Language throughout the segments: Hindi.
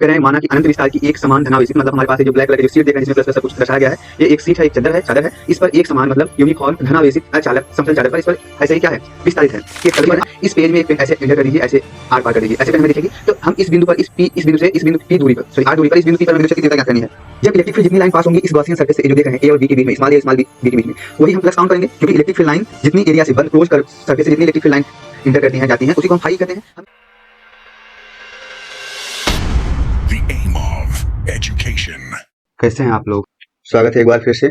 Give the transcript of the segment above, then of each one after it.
कह रहे हैं माना कि अनंत विस्तार की एक समान धनावेशित, मतलब हमारे पास जो ब्लैक कलर की जो सीट देख रहे हैं जिसमें प्लस प्लस सब कुछ दर्शाया गया है, ये एक सीट है, एक चादर है, इस पर एक समान मतलब यूनिफॉर्म धनावेशित चालक समतल चादर पर इस पर ऐसे ही क्या है विस्तारित है कि तल पर इस पेज में एक पेन ऐसे एंटर कर दीजिए, ऐसे आर पार कर दीजिए, ऐसे पेन हमें दिखेगी। तो हम इस बिंदु पर इस बिंदु से इस बिंदु पी दूरी पर सॉरी आर दूरी पर इस बिंदु पी पर विद्युत क्षेत्र की तीव्रता ज्ञात करनी है। जब इलेक्ट्रिक फील्ड जितनी लाइन पास होंगी इस गॉसियन सर्फेस से जो देख रहे हैं ए और बी के बीच में, स्मॉल ए स्मॉल बी के बीच में, वही हम फ्लक्स काउंट करेंगे क्योंकि इलेक्ट्रिक फील्ड लाइन जितनी एरिया से बंद क्लोज कर सर्फेस से जितनी इलेक्ट्रिक फील्ड लाइन इंटर करती हैं जाती हैं उसी को हम फाई कहते हैं। The aim of education. कैसे हैं आप लोग? स्वागत है एक बार फिर से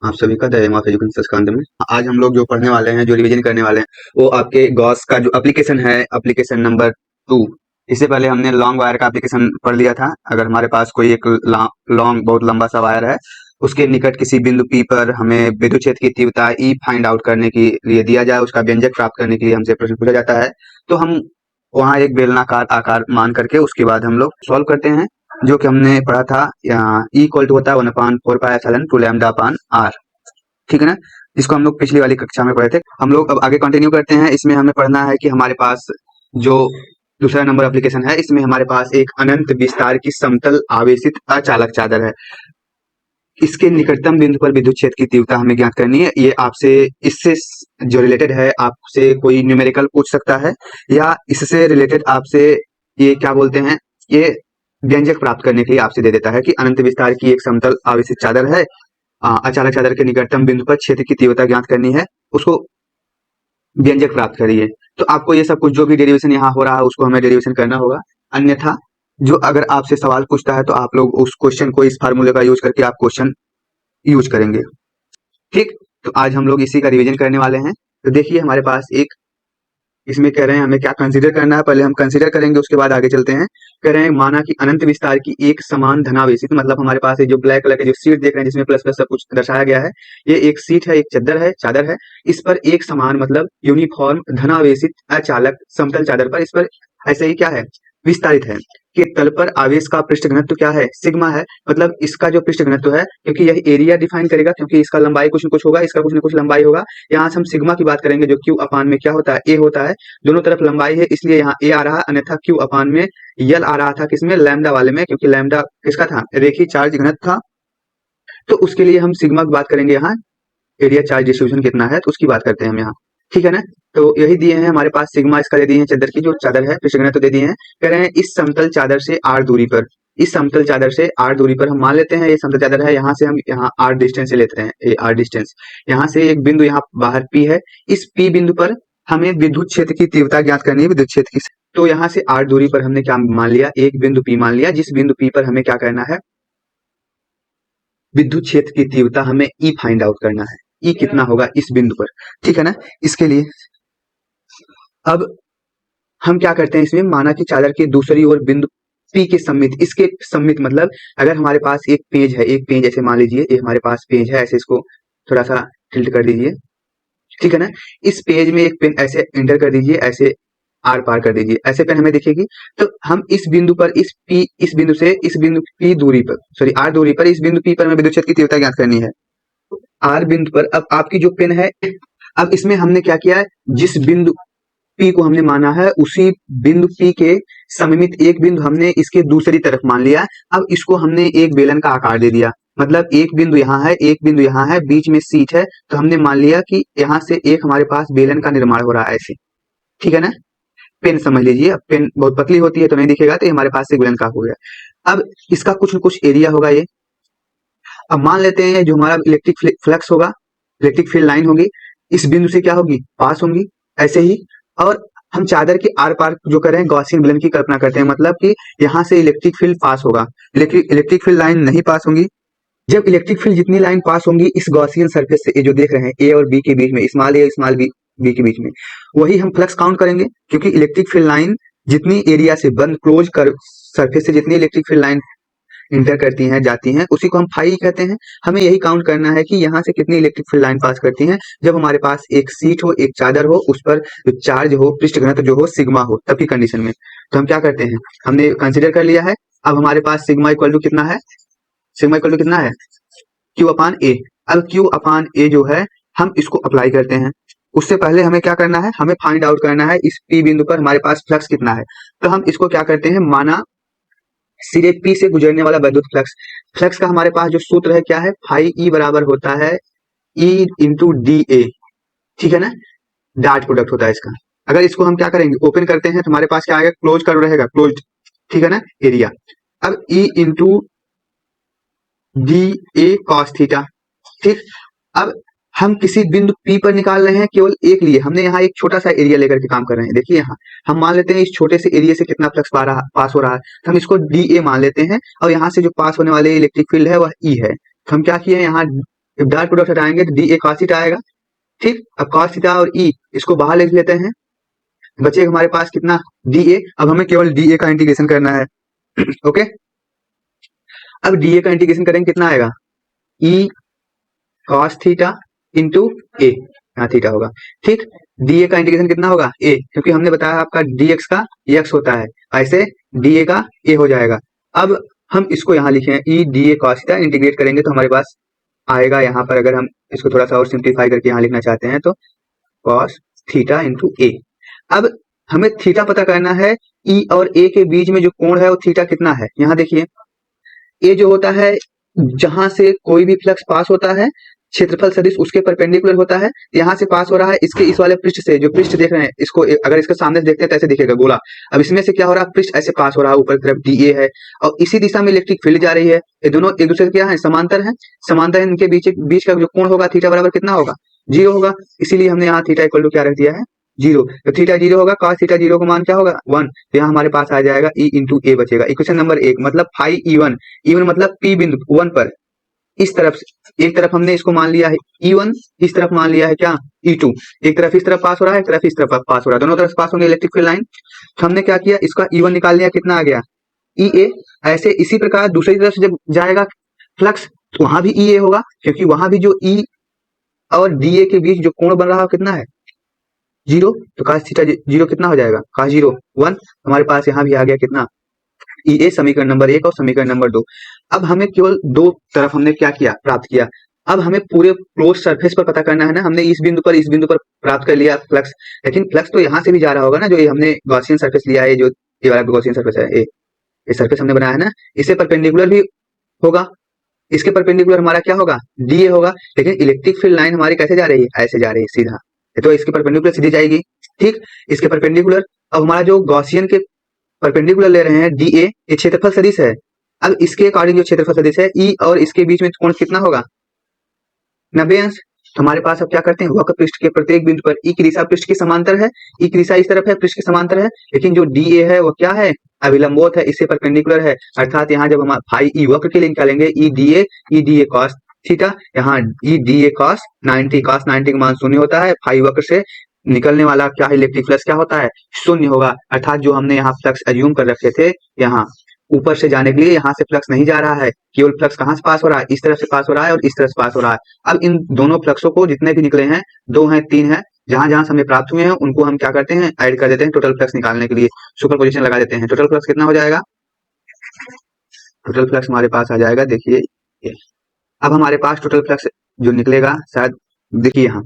आप सभी का द एम ऑफ एजुकेशन संस्कंद में। आज हम लोग जो पढ़ने वाले हैं, जो रिवीजन करने वाले हैं, वो आपके गॉस का जो एप्लीकेशन है, एप्लीकेशन नंबर 2। इससे पहले हमने लॉन्ग वायर का एप्लीकेशन पढ़ लिया था। अगर हमारे पास कोई एक लॉन्ग बहुत लंबा सा वायर है, उसके निकट किसी बिंदु पी पर हमें विद्युत क्षेत्र की तीव्रता ई फाइंड आउट करने के लिए दिया जाए, उसका व्यंजक प्राप्त करने के लिए हमसे प्रश्न पूछा जाता है, तो हम वहाँ एक बेलनाकार आकार मान करके उसके बाद हम लोग सॉल्व करते हैं, जो कि हमने पढ़ा था ई इक्वल टू होता है 1/4 pi epsilon 2 lambda upon r. ठीक है ना, जिसको हम लोग पिछली वाली कक्षा में पढ़े थे। हम लोग अब आगे कंटिन्यू करते हैं। इसमें हमें पढ़ना है कि हमारे पास जो दूसरा नंबर एप्लीकेशन है, इसमें हमारे पास एक अनंत विस्तार की समतल आवेशित अचालक चादर है। इसके निकटतम बिंदु पर विद्युत क्षेत्र की तीव्रता हमें ज्ञात करनी है। ये आपसे इससे जो रिलेटेड है, आपसे कोई न्यूमेरिकल पूछ सकता है, या इससे रिलेटेड आपसे ये क्या बोलते हैं, ये व्यंजक प्राप्त करने के लिए आपसे दे देता है कि अनंत विस्तार की एक समतल आवेशित चादर है, अचालक चादर के निकटतम बिंदु पर क्षेत्र की तीव्रता ज्ञात करनी है, उसको व्यंजक प्राप्त करिए। तो आपको ये सब कुछ जो भी डेरिवेशन यहाँ हो रहा है उसको हमें डेरिवेशन करना होगा। अन्यथा जो अगर आपसे सवाल पूछता है तो आप लोग उस क्वेश्चन को इस फार्मूले का यूज करके आप क्वेश्चन यूज करेंगे। ठीक, तो आज हम लोग इसी का रिवीजन करने वाले हैं। तो देखिए हमारे पास एक इसमें कह रहे हैं हमें क्या कंसीडर करना है, पहले हम कंसीडर करेंगे उसके बाद आगे चलते हैं। कह रहे हैं माना कि अनंत विस्तार की एक समान धनावेशित, मतलब हमारे पास जो ब्लैक कलर की जो सीट देख रहे हैं जिसमें प्लस प्लस सब कुछ दर्शाया गया है, ये एक सीट है, एक चादर है, इस पर एक समान मतलब यूनिफॉर्म धनावेशित अचालक समतल चादर पर इस पर ऐसे ही क्या है विस्तारित है कि तल पर आवेश का पृष्ठ घनत्व क्या है सिग्मा है। मतलब इसका जो पृष्ठ घनत्व है, क्योंकि यह एरिया डिफाइन करेगा, क्योंकि इसका लंबाई कुछ न कुछ होगा, इसका कुछ न कुछ लंबाई होगा। यहाँ से हम सिग्मा की बात करेंगे जो क्यू अपान में क्या होता है ए होता है, दोनों तरफ लंबाई है इसलिए यहाँ ए आ रहा है, अन्यथा क्यू अपान में यल आ रहा था किसमें लैम्डा वाले में, क्योंकि लैम्डा किसका था रेखीय चार्ज घनत्व था। तो उसके लिए हम सिग्मा की बात करेंगे, यहाँ एरिया चार्ज डिस्ट्रीब्यूशन कितना है तो उसकी बात करते हैं हम यहाँ। ठीक है ना, तो यही दिए हैं हमारे पास सिग्मा इसका दे दिए हैं, चादर की जो चादर है पृष्ठ घनत्व दे दिए हैं। कह रहे हैं इस समतल चादर से आर दूरी पर, इस समतल चादर से आर दूरी पर हम मान लेते हैं ये समतल चादर है, यहाँ से हम यहाँ आर डिस्टेंस से लेते हैं, ये आर डिस्टेंस, यहाँ से एक बिंदु यहाँ बाहर पी है, इस पी बिंदु पर हमें विद्युत क्षेत्र की तीव्रता ज्ञात करनी है, विद्युत क्षेत्र की। तो यहाँ से आर दूरी पर हमने क्या मान लिया, एक बिंदु पी मान लिया, जिस बिंदु पी पर हमें क्या करना है विद्युत क्षेत्र की तीव्रता हमें ई फाइंड आउट करना है, ई कितना होगा इस बिंदु पर। ठीक है ना, इसके लिए अब हम क्या करते हैं, इसमें माना कि चादर की दूसरी ओर बिंदु पी के सम्मित, इसके सम्मित मतलब अगर हमारे पास एक पेज है, एक पेज ऐसे मान लीजिए, ये हमारे पास पेज है, ऐसे इसको थोड़ा सा टिल्ट कर दीजिए। ठीक है ना, इस पेज में एक पेन ऐसे एंटर कर दीजिए, ऐसे आर पार कर दीजिए, ऐसे पेन हमें दिखेगी। तो हम इस बिंदु पर इस बिंदु से इस बिंदु पी दूरी पर सॉरी आर दूरी पर इस बिंदु पी पर हमें विद्युत क्षेत्र की तीव्रता ज्ञात करनी है आर बिंदु पर। अब आपकी जो पेन है, अब इसमें हमने क्या किया है, जिस बिंदु पी को हमने माना है उसी बिंदु पी के सममित एक बिंदु हमने इसके दूसरी तरफ मान लिया। अब इसको हमने एक बेलन का आकार दे दिया, मतलब एक बिंदु यहाँ है, एक बिंदु यहाँ है, बीच में सीट है, तो हमने मान लिया कि यहाँ से एक हमारे पास बेलन का निर्माण हो रहा है ऐसे। ठीक है ना, पेन समझ लीजिए, अब पेन बहुत पतली होती है तो नहीं दिखेगा, तो हमारे पास एक बेलन का हो गया। अब इसका कुछ न कुछ एरिया होगा ये। अब मान लेते हैं जो हमारा इलेक्ट्रिक फ्लक्स होगा, इलेक्ट्रिक फील्ड लाइन होगी, इस बिंदु से क्या होगी पास होंगी ऐसे ही। और हम चादर के आर पार जो कर रहे हैं गॉसियन विलन की कल्पना करते हैं, मतलब कि यहाँ से इलेक्ट्रिक फील्ड पास होगा, इलेक्ट्रिक फील्ड लाइन नहीं पास होंगी। जब इलेक्ट्रिक फील्ड जितनी लाइन पास होंगी इस गॉसियन सरफेस से, ये जो देख रहे हैं ए और बी के बीच में, स्मॉल ए स्मॉल बी के बीच में, वही हम फ्लक्स काउंट करेंगे, क्योंकि इलेक्ट्रिक फील्ड लाइन जितनी एरिया से बंद क्लोज कर सरफेस से जितनी इलेक्ट्रिक फील्ड लाइन इंटर करती हैं जाती हैं उसी को हम फाई कहते हैं। हमें यही काउंट करना है कि यहाँ से कितनी इलेक्ट्रिक फील्ड लाइन पास करती हैं। जब हमारे पास एक सीट हो, एक चादर हो, उस पर जो चार्ज हो, पृष्ठ घनत्व जो हो सिग्मा हो, तब की कंडीशन में तो हम क्या करते हैं, हमने कंसिडर कर लिया है। अब हमारे पास सिग्मा इक्वल टू कितना है, सिग्मा इक्वल टू कितना है क्यू अपान ए। अब क्यू अपान ए जो है हम इसको अप्लाई करते हैं। उससे पहले हमें क्या करना है, हमें फाइंड आउट करना है इस पी बिंदु पर हमारे पास फ्लक्स कितना है। तो हम इसको क्या करते हैं, माना सिरे P से गुजरने वाला वैद्युत फ्लक्स। फ्लक्स का हमारे पास जो सूत्र है क्या है, फाई E बराबर होता है E इंटू डी ए, ठीक है ना, डॉट प्रोडक्ट होता है इसका। अगर इसको हम क्या करेंगे, ओपन करते हैं तो हमारे पास क्या आएगा, क्लोज कर्व रहेगा, क्लोज, ठीक है ना, एरिया। अब E into D A cos theta, ठीक। अब हम किसी बिंदु P पर निकाल रहे हैं केवल एक लिए, हमने यहाँ एक छोटा सा एरिया लेकर के काम कर रहे हैं। देखिए यहाँ हम मान लेते हैं इस छोटे से एरिया से कितना फ्लक्स पास हो रहा है, तो हम इसको डी ए मान लेते हैं, और यहाँ से जो पास होने वाले इलेक्ट्रिक फील्ड है वह E है। तो हम क्या किए, यहाँ डॉट प्रोडक्ट हटाएंगे तो डी ए कॉस थीटा आएगा, ठीक। अब कॉस थीटा और E इसको बाहर लिख लेते हैं, बचेगा हमारे पास कितना, डी ए। अब हमें केवल डी ए का इंटीग्रेशन करना है, ओके। अब डी ए का इंटीग्रेशन करेंगे, कितना आएगा, E कॉस थीटा इंटू ए, यहाँ थीटा होगा, ठीक। डी ए का इंटीग्रेशन कितना होगा, ए, क्योंकि हमने बताया आपका डी एक्स का एक्स होता है, ऐसे डी ए का ए हो जाएगा। अब हम इसको यहाँ लिखे हैं ई D A cos theta, integrate करेंगे तो हमारे पास आएगा यहाँ पर, अगर हम इसको थोड़ा सा और सिंप्लीफाई करके यहाँ लिखना चाहते हैं तो कॉस थीटा इंटू ए। अब हमें थीटा पता करना है, ई और ए के बीच में जो कोण है वो थीटा कितना है। यहाँ देखिए ए जो होता है, जहां से कोई भी फ्लक्स पास होता है, क्षेत्रफल सदिश उसके परपेंडिकुलर होता है, यहाँ से पास हो रहा है इसके इस वाले पृष्ठ से, जो पृष्ठ देख रहे हैं इसको अगर इसके सामने से देखते हैं तो ऐसे दिखेगा गोला। अब इसमें से क्या हो रहा है, पृष्ठ ऐसे पास हो रहा है, ऊपर की तरफ डी ए है, और इसी दिशा में इलेक्ट्रिक फील्ड जा रही है। ये दोनों एक दूसरे से क्या है, समांतर है। समांतर इनके बीच का जो कोण होगा थीटा बराबर कितना होगा, 0 होगा। इसीलिए हमने यहाँ थीटा इक्वल टू क्या रख दिया है, 0। तो थीटा 0 होगा, cos थीटा 0 का मान क्या होगा, 1। तो यहाँ हमारे पास आ जाएगा E इंटू ए बचेगा। इक्वेशन नंबर 1 मतलब फाई E1, E1 मतलब P बिंदु 1 पर इस तरफ से, एक तरफ हमने इसको मान लिया है E1, इस तरफ मान लिया है क्या, E2। एक तरफ इस तरफ पास हो रहा है, एक तरफ इस तरफ पास हो रहा है, दोनों तरफ पास होंगे इलेक्ट्रिक फील्ड लाइन। तो हमने क्या किया, इसका E1 निकाल लिया, कितना आ गया, EA। ऐसे इसी प्रकार दूसरी तरफ से जब जाएगा फ्लक्स तो वहां भी EA होगा, क्योंकि वहां भी जो E और DA के बीच जो कोण बन रहा है कितना है, 0। तो cos थीटा 0 कितना हो जाएगा, cos 0 1। हमारे पास यहाँ भी आ गया कितना, EA, समीकरण नंबर 1 और समीकरण नंबर 2। अब हमें केवल दो तरफ हमने क्या किया, प्राप्त किया। अब हमें पूरे क्लोज सरफेस पर पता करना है ना, हमने इस बिंदु पर प्राप्त कर लिया फ्लक्स, लेकिन फ्लक्स तो यहाँ से भी जा रहा होगा ना, जो ये हमने गॉसियन सरफेस लिया है, जो ये वाला गॉसियन सरफेस है, ये सरफेस हमने बनाया है ना, इससे परपेंडिकुलर भी होगा। इसके परपेंडिकुलर हमारा क्या होगा, डी ए होगा। लेकिन इलेक्ट्रिक फील्ड लाइन हमारी कैसे जा रही है, ऐसे जा रही है सीधा, तो इसके परपेंडिकुलर सीधी जाएगी, ठीक। इसके परपेंडिकुलर, अब हमारा जो गॉसियन के परपेंडिकुलर ले रहे हैं डी ए, ये क्षेत्रफल सदिश है। अब इसके अकॉर्डिंग जो क्षेत्रफल सदिश है ई और इसके बीच में कोण कितना होगा, 90 अंश। हमारे पास अब क्या करते हैं, वक्र पृष्ठ के प्रत्येक बिंदु पर ई की दिशा पृष्ठ की समांतर है, ई की दिशा इस तरफ है, पृष्ठ की समांतर है, लेकिन जो डी ए है वो क्या है, अभिलंबोत है, इससे परपेंडिकुलर है। अर्थात यहाँ जब हम फाई ई वक्र के लिए निकालेंगे E D A cos theta, यहाँ E D A cos 90, cos 90 का मान 0 होता है। फाई वक्र से निकलने वाला क्या है, इलेक्ट्रिक फ्लक्स क्या होता है, 0 होगा। अर्थात जो हमने यहाँ फ्लक्स एज्यूम कर रखे थे, यहाँ ऊपर से जाने के लिए यहाँ से फ्लक्स नहीं जा रहा है, केवल फ्लक्स कहाँ से पास हो रहा है, इस तरफ से पास हो रहा है और इस तरफ से पास हो रहा है। अब इन दोनों फ्लक्सों को जितने भी निकले हैं, 2 हैं 3 हैं, जहां जहां हमें प्राप्त हुए हैं उनको हम क्या करते हैं, ऐड कर देते हैं टोटल फ्लक्स निकालने के लिए, सुपर पोजिशन लगा देते हैं। टोटल फ्लक्स कितना हो जाएगा, टोटल फ्लक्स हमारे पास आ जाएगा, देखिए अब हमारे पास टोटल फ्लक्स जो निकलेगा, शायद देखिए यहाँ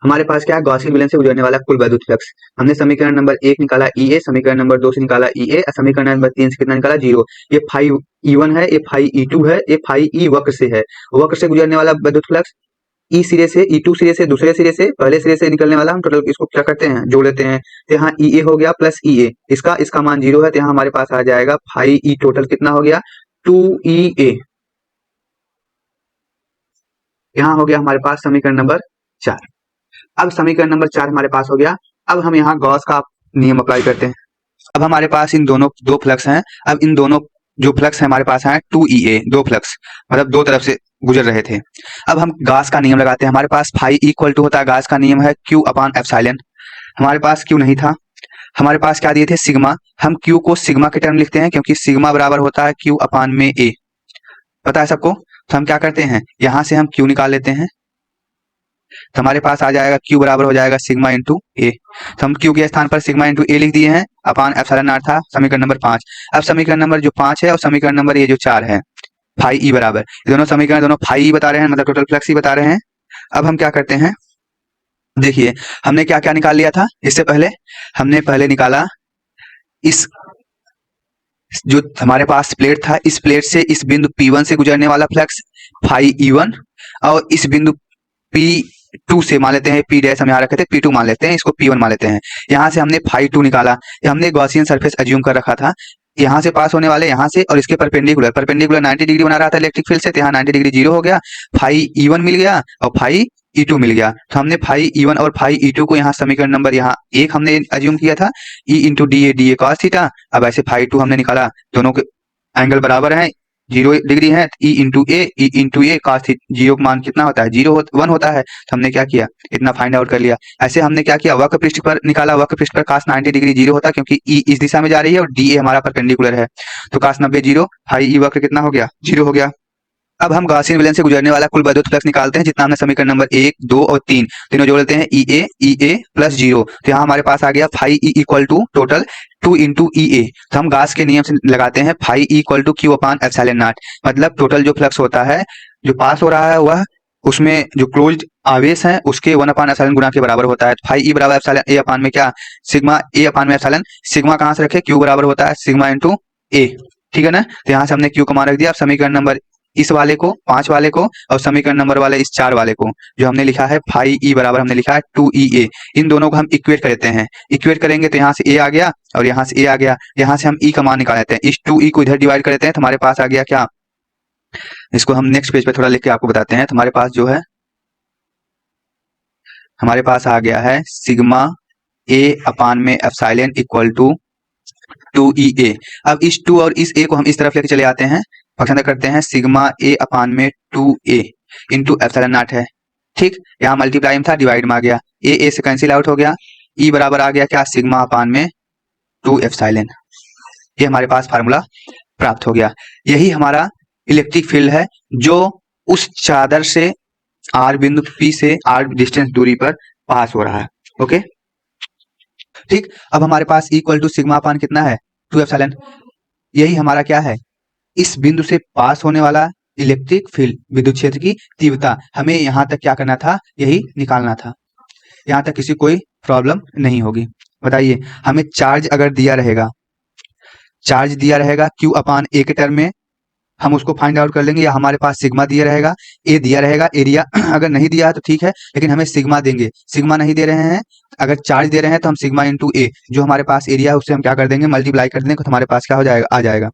हमारे पास क्या है, गॉसियन विलेन से गुजरने वाला कुल वैद्युत फ्लक्स। हमने समीकरण नंबर 1 निकाला EA, समीकरण नंबर 2 से निकाला EA, समीकरण नंबर 3 से कितना निकाला, 0। ये फाई E1 है, ये फाई E2 है, ये फाई E वक्र से है, वक्र से गुजरने वाला वैद्युत फ्लक्स। E सिरे से, E2 सिरे से, दूसरे सिरे से, पहले सिरे से निकलने वाला, हम टोटल इसको क्या करते हैं, जोड़ लेते हैं। तो यहाँ EA हो गया प्लस EA, इसका मान 0 है, तो यहाँ हमारे पास आ जाएगा फाई E टोटल कितना हो गया, 2EA। यहाँ हो गया हमारे पास समीकरण नंबर 4। अब समीकरण नंबर 4 हमारे पास हो गया। अब हम यहाँ गॉस का नियम अप्लाई करते हैं। अब हमारे पास इन दोनों दो फ्लक्स हैं, अब इन दोनों जो फ्लक्स है हमारे पास है 2EA, दो फ्लक्स मतलब दो तरफ से गुजर रहे थे। अब हम गॉस का नियम लगाते हैं। हमारे पास फाई इक्वल टू होता है, गॉस का नियम है Q अपान एप्सिलॉन। हमारे पास Q नहीं था, हमारे पास क्या दिए थे, सिग्मा। हम Q को सिग्मा के टर्म लिखते हैं, क्योंकि सिग्मा बराबर होता है Q अपान में A, पता है सबको। तो हम क्या करते हैं, यहां से हम Q निकाल लेते हैं, तो हमारे पास आ जाएगा Q बराबर हो जाएगा सिग्मा इंटू ए। तो हम Q के स्थान पर सिग्मा इंटू ए लिख दिए हैं, अपान एप्सिलॉन नॉट था, समीकरण नंबर 5। अब समीकरण नंबर जो 5 है और समीकरण नंबर ये जो 4 है, फाई ई बराबर, दोनों समीकरण दोनों फाई ई बता रहे हैं, मतलब टोटल फ्लक्स ही बता रहे हैं। अब हम क्या करते हैं, देखिए हमने क्या क्या निकाल लिया था, इससे पहले हमने निकाला इस जो हमारे पास प्लेट था, इस प्लेट से इस बिंदु P1 से गुजरने वाला फ्लक्स फाई E1 और इस बिंदु P2 से मान लेते हैं, P डैश हम यहाँ रखे थे, P2 मान लेते हैं, इसको P1 मान लेते हैं। यहाँ से हमने फाई 2 निकाला, ये हमने गॉसियन सरफेस एज्यूम कर रखा था, यहाँ से पास होने वाले यहाँ से और इसके परपेंडिकुलर 90 डिग्री बना रहा था इलेक्ट्रिक फील्ड से, तो यहाँ 90 डिग्री जीरो हो गया, फाई E1 मिल गया और फाई E2 मिल गया। तो हमने फाई E1 और फाई E2 को यहाँ समीकरण नंबर यहाँ 1 हमने एज्यूम किया था, E into D A cos theta. अब ऐसे फाई 2 हमने निकाला, दोनों के एंगल बराबर है, 0 डिग्री है, E इंटू ए कॉस थीटा, जीरो का मान कितना होता है, 1 होता है। तो हमने क्या किया, इतना फाइंड आउट कर लिया। ऐसे हमने क्या किया, वक्र पृष्ठ पर निकाला, वक्र पृष्ठ पर cos 90 डिग्री 0 होता है क्योंकि E इस दिशा में जा रही है और DA हमारा परपेंडिकुलर है, तो cos 90 0, फाई E वक्र कितना हो गया, 0 हो गया। अब हम गॉसियन विलेन से गुजरने वाला कुल वैद्युत फ्लक्स निकालते हैं, जितना हमने समीकरण नंबर 1, 2 और 3 तीनों जोड़ लेते हैं, EA प्लस 0। तो यहाँ हमारे पास आ गया phi E equal to total 2 into EA। तो हम गॉस के नियम से लगाते हैं phi E equal to q upon epsilon not, मतलब टोटल जो फ्लक्स होता है जो पास हो रहा है वह उसमें जो क्लोज्ड आवेश है उसके 1 अपान एप्सिलॉन गुना के बराबर होता है। फाई E बराबर एप्सिलॉन A अपान में क्या, सिग्मा A अपान में एप्सिलॉन, सिग्मा कहाँ से रखे, Q बराबर होता है सिग्मा इंटू A, ठीक है ना। तो यहाँ से हमने Q का मान रख दिया। अब समीकरण नंबर इस वाले को 5 वाले को और समीकरण नंबर वाले इस 4 वाले को जो हमने लिखा है फाई E बराबर हमने लिखा है 2EA, इन दोनों को हम इक्वेट करते हैं। इक्वेट करेंगे तो यहाँ से A आ गया और यहाँ से A आ गया, यहाँ से हम E का मान निकाल लेते हैं, इस 2E को इधर डिवाइड कर देते हैं तो हमारे पास आ गया क्या, इसको हम नेक्स्ट पेज पे थोड़ा लिख के आपको बताते हैं। तो हमारे पास जो है, हमारे पास आ गया है सिग्मा A अपान में एप्सिलॉन इक्वल टू 2EA। अब इस 2 और इस A को हम इस तरफ लेके चले आते हैं, पसंद करते हैं, सिग्मा A अपान में 2A इंटू एप्सिलॉन नॉट है, ठीक। यहाँ मल्टीप्लाई में था, डिवाइड में आ गया, A से कैंसिल आउट हो गया, E बराबर आ गया क्या, सिग्मा अपान में 2 एप्सिलॉन। ये हमारे पास फार्मूला प्राप्त हो गया। यही हमारा इलेक्ट्रिक फील्ड है जो उस चादर से R बिंदु P से R डिस्टेंस दूरी पर पास हो रहा है, ओके ठीक। अब हमारे पास इक्वल टू सिग्मा अपान कितना है, 2 एप्सिलॉन। यही हमारा क्या है, इस बिंदु से पास होने वाला इलेक्ट्रिक फील्ड, विद्युत क्षेत्र की तीव्रता। हमें यहाँ तक क्या करना था, यही निकालना था। यहाँ तक किसी कोई प्रॉब्लम नहीं होगी। बताइए, हमें चार्ज अगर दिया रहेगा, चार्ज दिया रहेगा Q अपान A के टर्म में, हम उसको फाइंड आउट कर लेंगे, या हमारे पास सिग्मा दिया रहेगा, A दिया रहेगा, एरिया अगर नहीं दिया है तो ठीक है, लेकिन हमें सिग्मा देंगे। सिग्मा नहीं दे रहे हैं, अगर चार्ज दे रहे हैं तो हम सिग्मा इंटू A, जो हमारे पास एरिया है उससे हम क्या कर देंगे, मल्टीप्लाई कर देंगे, तो हमारे पास क्या हो जाएगा, आ जाएगा,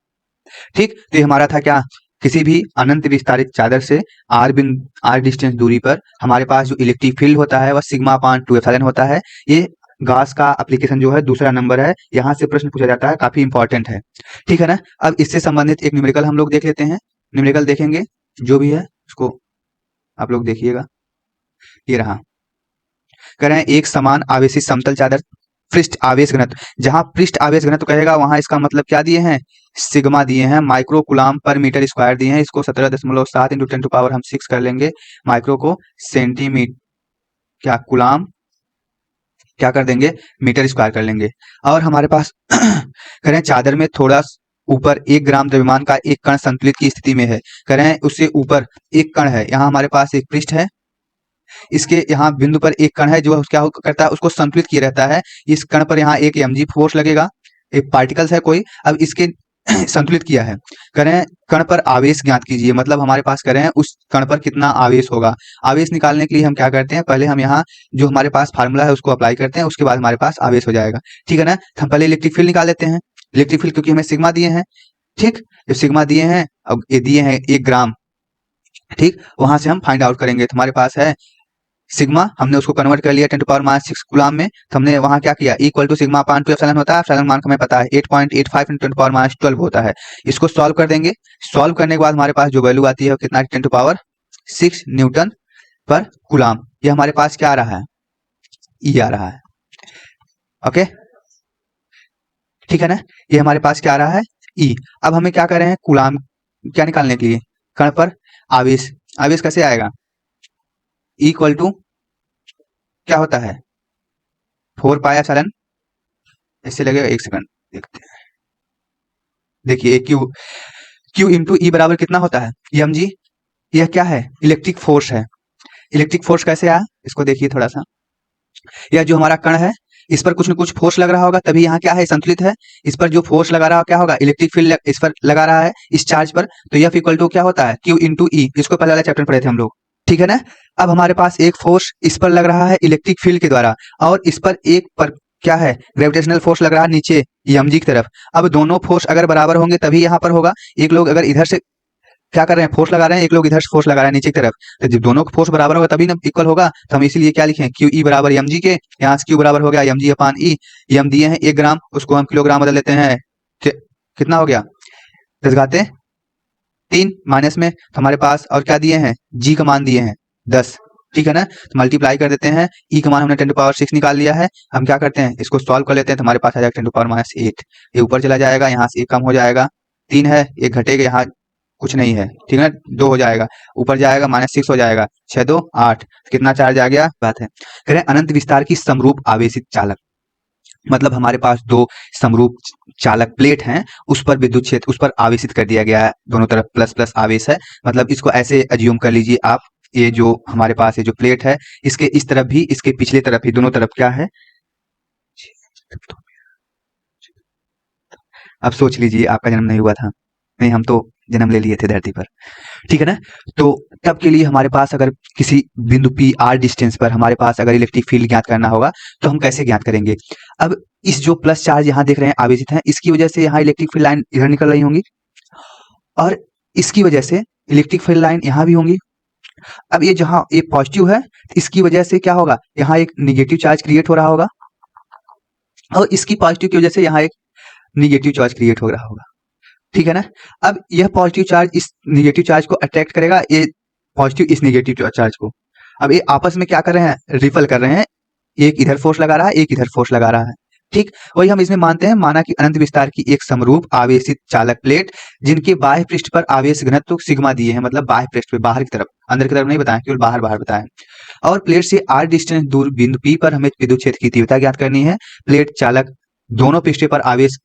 ठीक। तो ये हमारा था क्या, किसी भी अनंत विस्तारित चादर से R डिस्टेंस दूरी पर हमारे पास जो इलेक्ट्रिक फील्ड होता है वह सिग्मा अपान 2 एप्सिलॉन होता है। ये गॉस का एप्लीकेशन जो है दूसरा नंबर है, यहाँ से प्रश्न पूछा जाता है, काफी इंपॉर्टेंट है, ठीक है ना। अब इससे संबंधित एक न्यूमेरिकल हम लोग देख लेते हैं। न्यूमेरिकल देखेंगे, जो भी है उसको आप लोग देखिएगा। ये रहा, कह रहे हैं एक समान आवेशित समतल चादर पृष्ठ आवेश घनत्व, जहां पृष्ठ आवेश घनत्व कहेगा वहां इसका मतलब क्या दिए हैं, सिग्मा दिए हैं, माइक्रो कूलाम पर मीटर स्क्वायर दिए हैं। इसको 17.7 इंटू 10 टू पावर हम 6 कर लेंगे, माइक्रो को सेंटीमीटर क्या कूलाम क्या कर देंगे, मीटर स्क्वायर कर लेंगे। और हमारे पास कह रहे हैं चादर में थोड़ा ऊपर 1 ग्राम द्रव्यमान का एक कण संतुलित की स्थिति में है। कह रहे हैं उससे ऊपर एक कण है, यहाँ हमारे पास एक पृष्ठ है, इसके यहाँ बिंदु पर एक कण है जो क्या करता है, उसको संतुलित किया रहता है। इस कण पर यहाँ एक mg फोर्स लगेगा, एक पार्टिकल्स है कोई, अब इसके संतुलित किया है। कह रहे हैं कण पर आवेश ज्ञात कीजिए, मतलब हमारे पास कह रहे हैं उस कण पर कितना आवेश होगा। आवेश निकालने के लिए हम क्या करते हैं, पहले हम यहाँ जो हमारे पास फार्मूला है उसको अप्लाई करते हैं, उसके बाद हमारे पास आवेश हो जाएगा, ठीक है ना। हम पहले इलेक्ट्रिक फील्ड निकाल लेते हैं। इलेक्ट्रिक फील्ड क्योंकि हमें सिग्मा दिए हैं, ठीक, जब सिग्मा दिए हैं, अब ये दिए हैं 1 ग्राम, ठीक, वहां से हम फाइंड आउट करेंगे। तो हमारे पास है सिग्मा, हमने उसको कन्वर्ट कर लिया 10 टू पावर -6 कूलाम में, तो हमने वहां क्या किया, equal to sigma upon 2 epsilon होता है, एप्सिलॉन मान हमें पता है 8.85 इंटू 10 टू पावर -12 होता है। इसको सॉल्व कर देंगे, सॉल्व करने के बाद हमारे पास जो वैल्यू आती है वो कितना, 10 टू पावर 6 न्यूटन पर कूलाम। ये हमारे पास क्या आ रहा है, ई आ रहा है, ओके ठीक है ना। ये हमारे पास क्या आ रहा है, ई। अब हमें क्या कर रहे हैं, कूलाम क्या निकालने के लिए, कण पर आवेश। आवेश कैसे आएगा, इक्वल टू क्या होता है, 4 पाई एप्सिलॉन, इससे लगेगा 1 सेकंड देखते हैं। देखिए क्यू इंटू ई बराबर कितना होता है, mg। यह क्या है, इलेक्ट्रिक फोर्स है। इलेक्ट्रिक फोर्स कैसे आया, इसको देखिए थोड़ा सा। यह जो हमारा कण है इस पर कुछ न कुछ फोर्स लग रहा होगा, तभी यहाँ क्या है, संतुलित है। इस पर जो फोर्स लगा रहा क्या होगा, इलेक्ट्रिक फील्ड इस पर लगा रहा है, इस चार्ज पर, तो F इक्वल टू क्या होता है, Q इंटू ई। इसको पहले वाले चैप्टर में पढ़े थे हम लोग, ठीक है ना। अब हमारे पास एक फोर्स इस पर लग रहा है इलेक्ट्रिक फील्ड के द्वारा, और इस पर एक पर क्या है, ग्रेविटेशनल फोर्स लग रहा है नीचे mg की तरफ। अब दोनों फोर्स अगर बराबर होंगे तभी यहाँ पर होगा। एक लोग अगर इधर से क्या कर रहे हैं, फोर्स लगा रहे हैं, एक लोग इधर से फोर्स लगा रहे हैं नीचे की तरफ, तो जब दोनों का फोर्स बराबर होगा तभी ना इक्वल होगा। तो हम इसीलिए क्या लिखे, क्यू ई बराबर एम जी के, यहाँ से क्यू बराबर हो गया एम जी अपान ई। एम दिए हैं 1 ग्राम, उसको हम किलोग्राम बदल लेते हैं, कितना हो गया, 10 घाते 3 माइनस में, तो हमारे पास और क्या दिए हैं, जी का मान दिए हैं 10, ठीक है ना। तो मल्टीप्लाई कर देते हैं, ई का मान हमने 10⁻6 निकाल लिया है। हम क्या करते हैं, इसको सॉल्व कर लेते हैं, तो हमारे पास आ जाएगा 10⁻8। ये ऊपर चला जाएगा, यहाँ से 1 कम हो जाएगा, 3 है, 1 घटेगा, यहाँ कुछ नहीं है, ठीक है ना, 2 हो जाएगा, ऊपर जाएगा -6 हो जाएगा, 6 2 8, कितना चार्ज आ गया, बात है। कह रहे हैं अनंत विस्तार की समरूप आवेशित चालक, मतलब हमारे पास 2 समरूप चालक प्लेट हैं, उस पर विद्युत क्षेत्र उस पर आवेशित कर दिया गया है, दोनों तरफ प्लस प्लस आवेश है। मतलब इसको ऐसे अज्यूम कर लीजिए आप, ये जो हमारे पास ये जो प्लेट है, इसके इस तरफ भी, इसके पिछले तरफ भी, दोनों तरफ क्या है, अब सोच लीजिए आपका जन्म नहीं हुआ था, नहीं, हम तो जन्म ले लिए थे धरती पर, ठीक है ना। तो तब के लिए हमारे पास अगर किसी बिंदु पी आर डिस्टेंस पर हमारे पास अगर इलेक्ट्रिक फील्ड ज्ञात करना होगा, तो हम कैसे ज्ञात करेंगे। अब इस जो प्लस चार्ज यहाँ देख रहे हैं आवेशित है, इसकी वजह से यहाँ इलेक्ट्रिक फील्ड लाइन इधर निकल रही होंगी, और इसकी वजह से इलेक्ट्रिक फील्ड लाइन यहाँ भी होंगी। अब ये जहाँ ये पॉजिटिव है, इसकी वजह से क्या होगा, यहाँ एक निगेटिव चार्ज क्रिएट हो रहा होगा, और इसकी पॉजिटिव की वजह से यहाँ एक निगेटिव चार्ज क्रिएट हो रहा होगा, ठीक है ना। अब यह पॉजिटिव चार्ज इस निगेटिव चार्ज को अट्रैक्ट करेगा, ये पॉजिटिव इस निगेटिव चार्ज को। अब ये आपस में क्या कर रहे हैं, रिपल कर रहे हैं, एक इधर फोर्स लगा रहा है, एक इधर फोर्स लगा रहा है, ठीक। वही हम इसमें मानते हैं, माना कि अनंत विस्तार की एक समरूप आवेशित चालक प्लेट, जिनके बाह्य पृष्ठ पर आवेश घनत्व सिग्मा दिए हैं, मतलब बाह्य पृष्ठ पे, बाहर की तरफ, अंदर की तरफ नहीं बताएं, केवल बाहर बाहर बताएं। और प्लेट से आर डिस्टेंस दूर बिंदु पी पर हमें विद्युत क्षेत्र की तीव्रता ज्ञात करनी है। प्लेट चालक दोनों पृष्ठ पर आवेश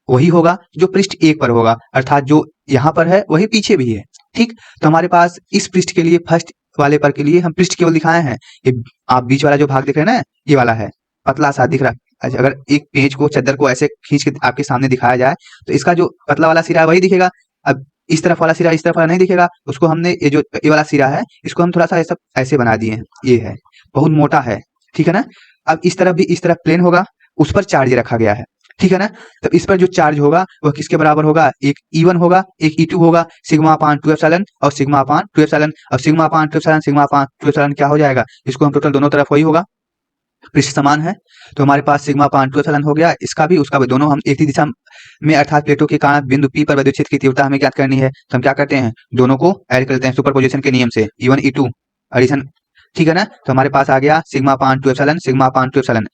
वही होगा जो पृष्ठ 1 पर होगा, अर्थात जो यहाँ पर है वही पीछे भी है, ठीक। तो हमारे पास इस पृष्ठ के लिए, फर्स्ट वाले पर के लिए हम पृष्ठ केवल दिखाए हैं, ये आप बीच वाला जो भाग दिख रहे हैं ना, ये वाला है, पतला सा दिख रहा है। अच्छा, अगर एक पेज को, चद्दर को ऐसे खींच के आपके सामने दिखाया जाए, तो इसका जो पतला वाला सिरा है वही दिखेगा। अब इस तरफ वाला सिरा इस तरफ वाला नहीं दिखेगा, उसको हमने ये जो ये वाला सिरा है, इसको हम थोड़ा सा ऐसा ऐसे बना दिए हैं, ये है, बहुत मोटा है, ठीक है ना। अब इस तरफ भी, इस तरफ प्लेन होगा, उस पर चार्ज रखा गया है, ठीक है ना। तो इस पर जो चार्ज होगा वह किसके बराबर होगा, एक E1 होगा, एक E2 होगा, सिग्मा अपान 2 एप्सिलॉन और सिग्मा अपान 2 एप्सिलॉन। अब sigma upon 2 epsilon, sigma upon 2 epsilon क्या हो जाएगा, इसको हम टोटल दोनों तरफ वही होगा, पृष्ठ समान है, तो हमारे पास सिग्मा अपान 2 एप्सिलॉन हो गया, इसका भी उसका भी, दोनों हम एक ही दिशा में, अर्थात प्लेटों के कारण बिंदु P पर विद्युत क्षेत्र की तीव्रता हमें ज्ञात करनी है। तो हम क्या करते हैं, दोनों को ऐड करते हैं सुपरपोजिशन के नियम से, E1 E2 एडिशन, ठीक है ना। तो हमारे पास आ गया sigma upon 2 epsilon, sigma upon 2 epsilon,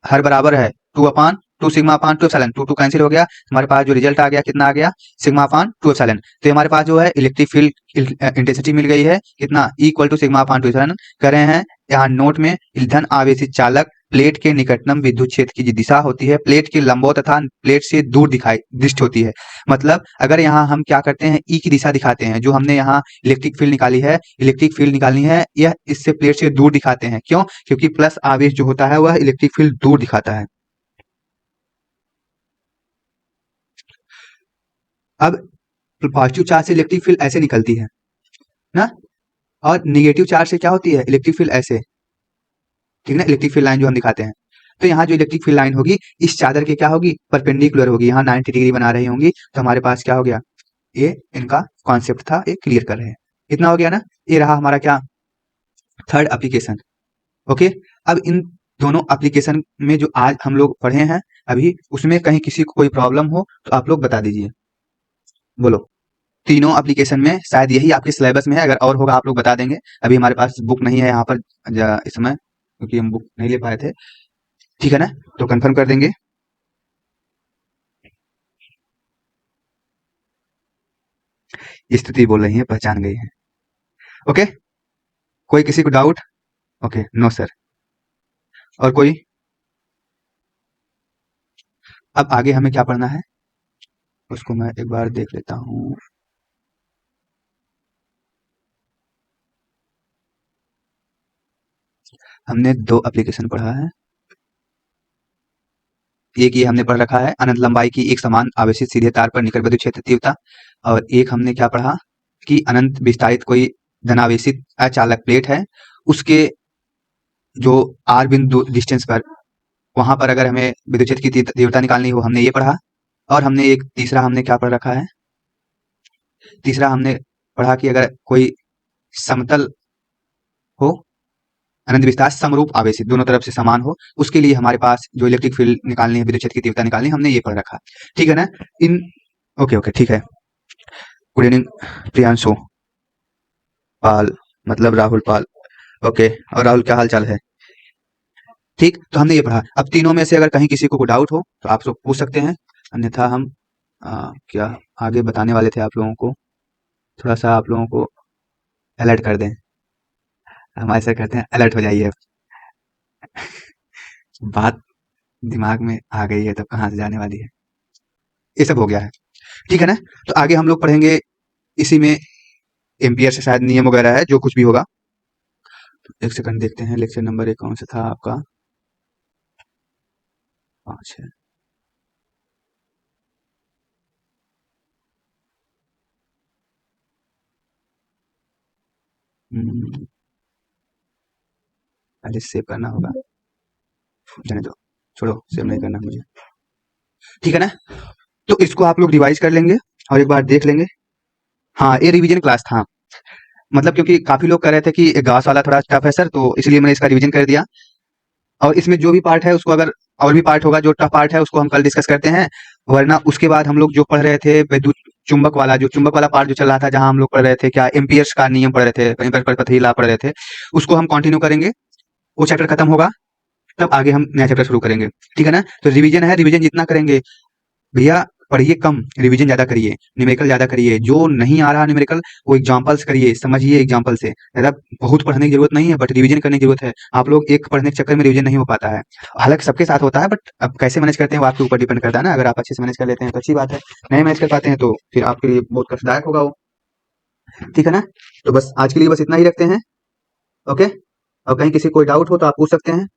हर बराबर है 2 upon 2 sigma upon 2 epsilon, 2 2 cancel हो गया, हमारे पास जो रिजल्ट आ गया कितना आ गया, सिग्मा अपान 2 एप्सिलॉन। तो हमारे पास जो है इलेक्ट्रिक फील्ड इंटेंसिटी मिल गई है, कितना, E equal to sigma upon 2 epsilon. कर रहे हैं यहाँ नोट में, धन आवेशित चालक प्लेट के निकटतम विद्युत क्षेत्र की जो दिशा होती है, प्लेट के लंबवत तथा प्लेट से दूर दिखाई दृष्ट होती है। मतलब अगर यहाँ हम क्या करते हैं, ई की दिशा दिखाते हैं, जो हमने यहाँ इलेक्ट्रिक फील्ड निकाली है, इलेक्ट्रिक फील्ड निकालनी है, यह इससे प्लेट से दूर दिखाते हैं, क्यों, क्योंकि प्लस आवेश जो होता है वह इलेक्ट्रिक फील्ड दूर दिखाता है। अब पॉजिटिव चार्ज से इलेक्ट्रिक फील्ड ऐसे निकलती है ना, और निगेटिव चार्ज से क्या होती है, इलेक्ट्रिक फील्ड ऐसे, ठीक है ना, इलेक्ट्रिक फील्ड लाइन जो हम दिखाते हैं। तो यहाँ जो इलेक्ट्रिक फील्ड लाइन होगी, इस चादर के क्या होगी, परपेंडिकुलर होगी, यहाँ 90 डिग्री बना रही होंगी। तो हमारे पास क्या हो गया, ये इनका कॉन्सेप्ट था, ये क्लियर कर रहे हैं, इतना हो गया ना। ये रहा हमारा क्या, थर्ड एप्लीकेशन, ओके। अब इन दोनों एप्लीकेशन में जो आज हम लोग पढ़े हैं अभी, उसमें कहीं किसी को कोई प्रॉब्लम हो तो आप लोग बता दीजिए, बोलो। तीनों एप्लीकेशन में शायद यही आपके सिलेबस में है, अगर और होगा आप लोग बता देंगे। अभी हमारे पास बुक नहीं है यहाँ पर इस समय, क्योंकि हम बुक नहीं ले पाए थे, ठीक है ना, तो कंफर्म कर देंगे। स्थिति बोल रही है, पहचान गई है, ओके। कोई किसी को डाउट, ओके, नो सर। और कोई, अब आगे हमें क्या पढ़ना है उसको मैं एक बार देख लेता हूँ। हमने 2 एप्लीकेशन पढ़ा है, एक ये हमने पढ़ रखा है अनंत लंबाई की एक समान आवेशित सीधे तार पर निकट विद्युत क्षेत्र तीव्रता। और एक हमने क्या पढ़ा कि अनंत विस्तारित कोई धनावेशित अचालक प्लेट है, उसके जो आर बिंदु डिस्टेंस पर वहां पर अगर हमें विद्युत क्षेत्र की तीव्रता निकालनी हो, हमने ये पढ़ा। और हमने एक तीसरा हमने क्या पढ़ रखा है, तीसरा हमने पढ़ा कि अगर कोई समतल हो अनंत विस्तार समरूप आवेशित दोनों तरफ से समान हो, उसके लिए हमारे पास जो इलेक्ट्रिक फील्ड निकालनी है, विद्युत क्षेत्र की तीव्रता निकालनी है, हमने ये पढ़ रखा। ठीक है ना। इन ओके ठीक है। गुड इवनिंग प्रियांशु पाल, मतलब राहुल पाल। ओके, और राहुल क्या हाल चाल है? ठीक, तो हमने ये पढ़ा। अब तीनों में से अगर कहीं किसी को डाउट हो तो आप सब पूछ सकते हैं, अन्यथा हम क्या आगे बताने वाले थे आप लोगों को, थोड़ा सा आप लोगों को अलर्ट कर दें। हम ऐसा करते हैं, अलर्ट हो जाइए। बात दिमाग में आ गई है तब कहाँ से जाने वाली है। ये सब हो गया है, ठीक है ना। तो आगे हम लोग पढ़ेंगे इसी में एम्पियर से शायद नियम वगैरह है, जो कुछ भी होगा। एक सेकंड देखते हैं, लेक्चर नंबर 1 कौन सा था आपका? 5 है। पहले सेव करना होगा, जाने दो, छोड़ो, सेव नहीं करना मुझे। ठीक है ना। तो इसको आप लोग रिवाइज कर लेंगे और एक बार देख लेंगे। हाँ, ये रिवीजन क्लास था, मतलब क्योंकि काफी लोग कह रहे थे कि गॉस वाला थोड़ा टफ है सर, तो इसलिए मैंने इसका रिवीजन कर दिया। और इसमें जो भी पार्ट है उसको, अगर और भी पार्ट होगा जो टफ पार्ट है, उसको हम कल डिस्कस करते हैं। वरना उसके बाद हम लोग जो पढ़ रहे थे विद्युत चुंबक वाला, जो चुंबक वाला पार्ट जो चल रहा था, जहां हम लोग पढ़ रहे थे क्या एम्पियर्स का नियम पढ़ रहे थे, कहीं पर पथरी ला पढ़ रहे थे, उसको हम कंटिन्यू करेंगे। वो चैप्टर खत्म होगा तब आगे हम नया चैप्टर शुरू करेंगे, ठीक है ना। तो रिवीजन है, रिवीजन जितना करेंगे भैया, पढ़िए कम, रिवीजन ज्यादा करिए, न्यूमेरिकल ज्यादा करिए। जो नहीं आ रहा न्यूमेरिकल वो एग्जांपल्स करिए, समझिए एग्जांपल से। ज्यादा बहुत पढ़ने की जरूरत नहीं है, बट रिवीजन करने की जरूरत है। आप लोग एक पढ़ने के चक्कर में रिवीजन नहीं हो पाता है, हालांकि सबके साथ होता है, बट अब कैसे मैनेज करते हैं वो आपके ऊपर डिपेंड करता है ना। अगर आप अच्छे से मैनेज कर लेते हैं तो अच्छी बात है, नहीं मैनेज कर पाते हैं तो फिर आपके लिए बहुत कष्टदायक होगा वो, ठीक है ना। तो बस आज के लिए बस इतना ही रखते हैं, ओके। और कहीं किसी कोई डाउट हो तो आप पूछ सकते हैं।